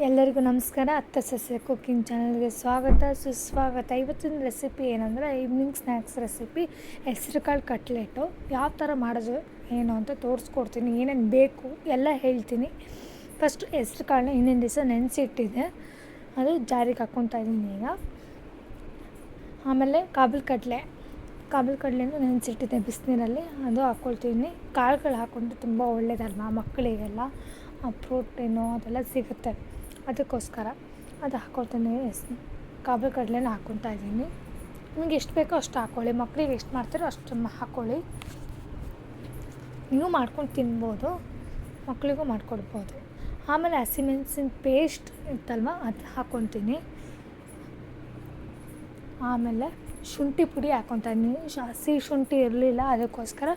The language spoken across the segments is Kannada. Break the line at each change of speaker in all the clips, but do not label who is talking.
ಎಲ್ಲರಿಗೂ ನಮಸ್ಕಾರ. ಅತ್ತ ಸಸ್ಯ ಕುಕ್ಕಿಂಗ್ ಚಾನಲ್ಗೆ ಸ್ವಾಗತ ಸುಸ್ವಾಗತ. ಇವತ್ತಿನ ರೆಸಿಪಿ ಏನಂದರೆ ಈವ್ನಿಂಗ್ ಸ್ನ್ಯಾಕ್ಸ್ ರೆಸಿಪಿ ಹೆಸರು ಕಾಳು ಕಟ್ಲೆಟು. ಯಾವ ಥರ ಮಾಡೋದು ಏನು ಅಂತ ತೋರಿಸ್ಕೊಡ್ತೀನಿ, ಏನೇನು ಬೇಕು ಎಲ್ಲ ಹೇಳ್ತೀನಿ. ಫಸ್ಟ್ ಹೆಸ್ರು ಕಾಳನ್ನ ಹಿಂದಿನ ದಿವಸ ನೆನೆಸಿಟ್ಟಿದ್ದೆ, ಅದು ಜಾರಿಗೆ ಹಾಕ್ಕೊತಾ ಇದ್ದೀನಿ ಈಗ. ಆಮೇಲೆ ಕಾಬೂಲ್ ಕಡಲೆನೂ ನೆನೆಸಿಟ್ಟಿದ್ದೆ ಬಿಸಿನೀರಲ್ಲಿ, ಅದು ಹಾಕ್ಕೊಳ್ತೀನಿ. ಕಾಳುಗಳು ಹಾಕ್ಕೊಂಡ್ರೆ ತುಂಬ ಒಳ್ಳೆಯದಲ್ವ ಮಕ್ಕಳಿಗೆಲ್ಲ, ಪ್ರೋಟೀನು ಅದೆಲ್ಲ ಸಿಗುತ್ತೆ, ಅದಕ್ಕೋಸ್ಕರ ಅದು ಹಾಕ್ಕೊಳ್ತೀನಿ. ಕಾಬೂಲ್ ಕಡಲೆನ ಹಾಕ್ಕೊತಾ ಇದ್ದೀನಿ. ನಿಮಗೆ ಎಷ್ಟು ಬೇಕೋ ಅಷ್ಟು ಹಾಕ್ಕೊಳ್ಳಿ, ಮಕ್ಕಳಿಗೆ ಎಷ್ಟು ಮಾಡ್ತೀರೋ ಅಷ್ಟು ಹಾಕ್ಕೊಳ್ಳಿ. ನೀವು ಮಾಡ್ಕೊಂಡು ತಿನ್ಬೋದು, ಮಕ್ಕಳಿಗೂ ಮಾಡಿಕೊಡ್ಬೋದು. ಆಮೇಲೆ ಹಸಿಮೆಣಸಿನ ಪೇಸ್ಟ್ ಇತ್ತಲ್ವ ಅದು ಹಾಕ್ಕೊತೀನಿ. ಆಮೇಲೆ ಶುಂಠಿ ಪುಡಿ ಹಾಕ್ಕೊತಾ ಇದ್ದೀನಿ. ಹಸಿ ಶುಂಠಿ ಇರಲಿಲ್ಲ, ಅದಕ್ಕೋಸ್ಕರ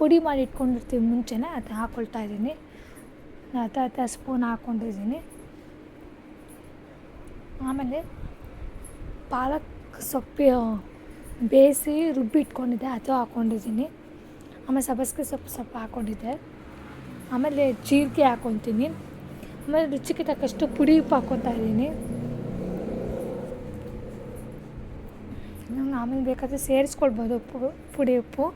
ಪುಡಿ ಮಾಡಿ ಇಟ್ಕೊಂಡಿರ್ತೀವಿ ಮುಂಚೆನೇ, ಅದು ಹಾಕ್ಕೊಳ್ತಾ ಇದ್ದೀನಿ. ಅರ್ಧ ಸ್ಪೂನ್ ಹಾಕ್ಕೊಂಡಿದ್ದೀನಿ. ಆಮೇಲೆ ಪಾಲಕ್ ಸೊಪ್ಪು ಬೇಯಿಸಿ ರುಬ್ಬಿ ಇಟ್ಕೊಂಡಿದ್ದೆ, ಅದು ಹಾಕ್ಕೊಂಡಿದ್ದೀನಿ. ಆಮೇಲೆ ಸಬ್ಬಸಿಗೆ ಸೊಪ್ಪು ಹಾಕ್ಕೊಂಡಿದ್ದೆ. ಆಮೇಲೆ ಜೀರಿಗೆ ಹಾಕ್ಕೊತೀನಿ. ಆಮೇಲೆ ರುಚಿಗೆ ತಕ್ಕಷ್ಟು ಪುಡಿ ಉಪ್ಪು ಹಾಕ್ಕೊತಾ ಇದ್ದೀನಿ. ಆಮೇಲೆ ಬೇಕಾದರೆ ಸೇರಿಸ್ಕೊಳ್ಬೋದು ಪುಡಿ ಉಪ್ಪು.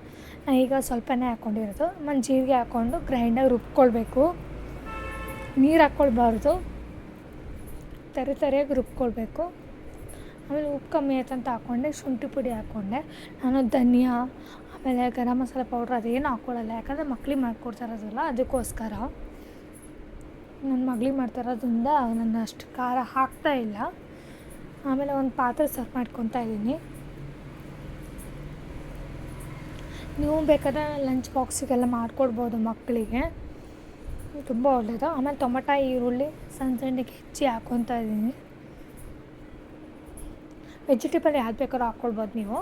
ನಾನು ಈಗ ಸ್ವಲ್ಪನೇ ಹಾಕ್ಕೊಂಡಿರೋದು. ಆಮೇಲೆ ಜೀರಿಗೆ ಹಾಕ್ಕೊಂಡು ಗ್ರೈಂಡಾಗಿ ರುಬ್ಕೊಳ್ಬೇಕು, ನೀರು ಹಾಕ್ಕೊಳ್ಬಾರ್ದು, ತರಿಯಾಗಿ ರುಬ್ಕೊಳ್ಬೇಕು. ಆಮೇಲೆ ಉಪ್ಪು ಕಮ್ಮಿ ಆಯ್ತು ಅಂತ ಹಾಕ್ಕೊಂಡೆ, ಶುಂಠಿ ಪುಡಿ ಹಾಕ್ಕೊಂಡೆ. ನಾನು ಧನಿಯಾ ಆಮೇಲೆ ಗರಂ ಮಸಾಲೆ ಪೌಡ್ರ್ ಅದೇನು ಹಾಕ್ಕೊಳ್ಳಲ್ಲ, ಯಾಕಂದರೆ ಮಕ್ಳಿಗೆ ಮಾಡ್ಕೊಡ್ತಾರದಲ್ಲ, ಅದಕ್ಕೋಸ್ಕರ. ನನ್ನ ಮಗಳಿಗೆ ಮಾಡ್ತಾರೋದ್ರಿಂದ ನಾನು ಅಷ್ಟು ಖಾರ ಹಾಕ್ತಾಯಿಲ್ಲ. ಆಮೇಲೆ ಒಂದು ಪಾತ್ರೆ ಸರ್ವ್ ಮಾಡ್ಕೊತಾ ಇದ್ದೀನಿ. ನೀವು ಬೇಕಾದ್ರೆ ಲಂಚ್ ಬಾಕ್ಸಿಗೆಲ್ಲ ಮಾಡಿಕೊಡ್ಬೋದು ಮಕ್ಕಳಿಗೆ, ತುಂಬ ಒಳ್ಳೆಯದು. ಆಮೇಲೆ ಟೊಮಟೊ ಈರುಳ್ಳಿ ಸಣ್ಣಗೆ ಹೆಚ್ಚಿ ಹಾಕ್ಕೊತಾ ಇದ್ದೀನಿ. ವೆಜಿಟೇಬಲ್ ಯಾವ್ದು ಬೇಕಾದ್ರೂ ಹಾಕ್ಕೊಳ್ಬೋದು ನೀವು.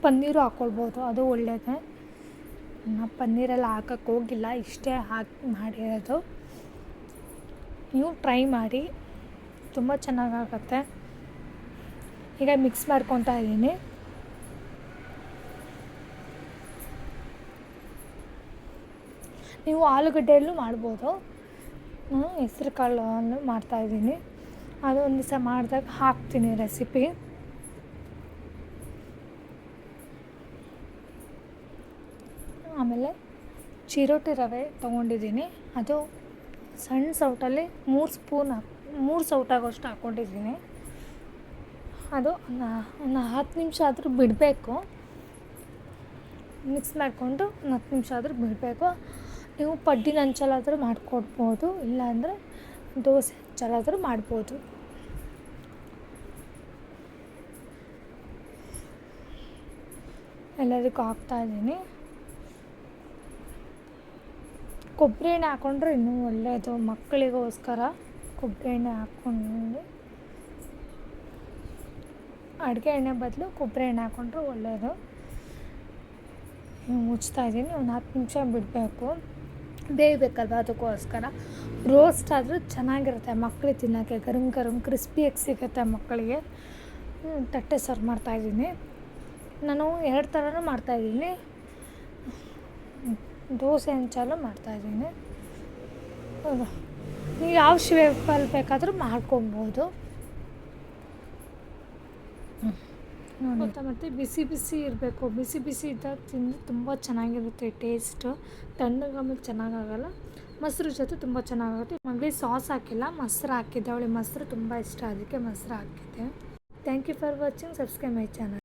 ಪನ್ನೀರು ಹಾಕ್ಕೊಳ್ಬೋದು, ಅದು ಒಳ್ಳೆಯದೇ. ನಾನು ಪನ್ನೀರೆಲ್ಲ ಹಾಕೋಕ್ಕೆ ಹೋಗಿಲ್ಲ, ಇಷ್ಟೇ ಹಾಕಿ ಮಾಡಿರೋದು. ನೀವು ಟ್ರೈ ಮಾಡಿ, ತುಂಬ ಚೆನ್ನಾಗಾಗತ್ತೆ. ಈಗ ಮಿಕ್ಸ್ ಮಾಡ್ಕೊತಾ ಇದ್ದೀನಿ. ನೀವು ಆಲೂಗಡ್ಡೆಯಲ್ಲೂ ಮಾಡ್ಬೋದು. ನಾನು ಹೆಸ್ರು ಕಾಳನ್ನು ಮಾಡ್ತಾಯಿದ್ದೀನಿ, ಅದು ಒಂದು ದಿವಸ ಮಾಡಿದಾಗ ಹಾಕ್ತೀನಿ ರೆಸಿಪಿ. ಆಮೇಲೆ ಚಿರೋಟಿ ರವೆ ತೊಗೊಂಡಿದ್ದೀನಿ, ಅದು ಸಣ್ಣ ಸೌಟಲ್ಲಿ 3 ಸೌಟಾಗೋಷ್ಟು ಹಾಕ್ಕೊಂಡಿದ್ದೀನಿ. ಅದು ಒಂದು 10 ನಿಮಿಷ ಆದರೂ ಬಿಡಬೇಕು, ಮಿಕ್ಸ್ ಮಾಡಿಕೊಂಡು 10 ನಿಮಿಷ ಆದರೂ ಬಿಡಬೇಕು. ನೀವು ಪಡ್ಡಿನ ಹಂಚಲಾದರೂ ಮಾಡಿಕೊಡ್ಬೋದು, ಇಲ್ಲಾಂದರೆ ದೋಸೆ ಹಂಚಲಾದರೂ ಮಾಡ್ಬೋದು. ಎಲ್ಲದಕ್ಕೂ ಹಾಕ್ತಾಯಿದ್ದೀನಿ. ಕೊಬ್ಬರಿ ಎಣ್ಣೆ ಹಾಕ್ಕೊಂಡ್ರೆ ಇನ್ನೂ ಒಳ್ಳೆಯದು ಮಕ್ಕಳಿಗೋಸ್ಕರ. ಕೊಬ್ಬರಿ ಎಣ್ಣೆ ಹಾಕ್ಕೊಂಡು ಅಡುಗೆ ಎಣ್ಣೆ ಬದಲು ಕೊಬ್ಬರಿ ಎಣ್ಣೆ ಹಾಕ್ಕೊಂಡ್ರೆ ಒಳ್ಳೆಯದು. ಮುಚ್ತಾ ಇದ್ದೀನಿ, ಒಂದು 10 ನಿಮಿಷ ಬಿಡಬೇಕು, ಬೇಯಬೇಕಲ್ವ, ಅದಕ್ಕೋಸ್ಕರ. ರೋಸ್ಟ್ ಆದರೂ ಚೆನ್ನಾಗಿರುತ್ತೆ ಮಕ್ಕಳಿಗೆ ತಿನ್ನೋಕ್ಕೆ, ಗರಂ ಕ್ರಿಸ್ಪಿಯಾಗಿ ಸಿಗುತ್ತೆ ಮಕ್ಕಳಿಗೆ. ತಟ್ಟೆ ಸರ್ವ್ ಮಾಡ್ತಾಯಿದ್ದೀನಿ. ನಾನು 2 ಥರನೂ ಮಾಡ್ತಾಯಿದ್ದೀನಿ, ದೋಸೆ ಹಂಚಲ್ಲೂ ಮಾಡ್ತಾಯಿದ್ದೀನಿ. ನೀವು ಯಾವ ಶೇಪಲ್ಲಿ ಬೇಕಾದರೂ ಮಾಡ್ಕೊಬೋದು. ಮತ್ತು ಬಿಸಿ ಇರಬೇಕು, ಬಿಸಿ ಇದ್ದಾಗ ತಿಂದು ತುಂಬ ಚೆನ್ನಾಗಿರುತ್ತೆ ಟೇಸ್ಟು. ತಣ್ಣಗಾದ್ಮೇಲೆ ಚೆನ್ನಾಗಾಗಲ್ಲ. ಮೊಸರು ಜೊತೆ ತುಂಬ ಚೆನ್ನಾಗಾಗುತ್ತೆ. ಮಗಳಿಗೆ ಸಾಸ್ ಹಾಕಿಲ್ಲ, ಮೊಸರು ಹಾಕಿದ್ದೆ. ಅವಳಿಗೆ ಮೊಸರು ತುಂಬ ಇಷ್ಟ, ಅದಕ್ಕೆ ಮೊಸರು ಹಾಕಿದ್ದೆ. Thank you for watching. Subscribe my channel.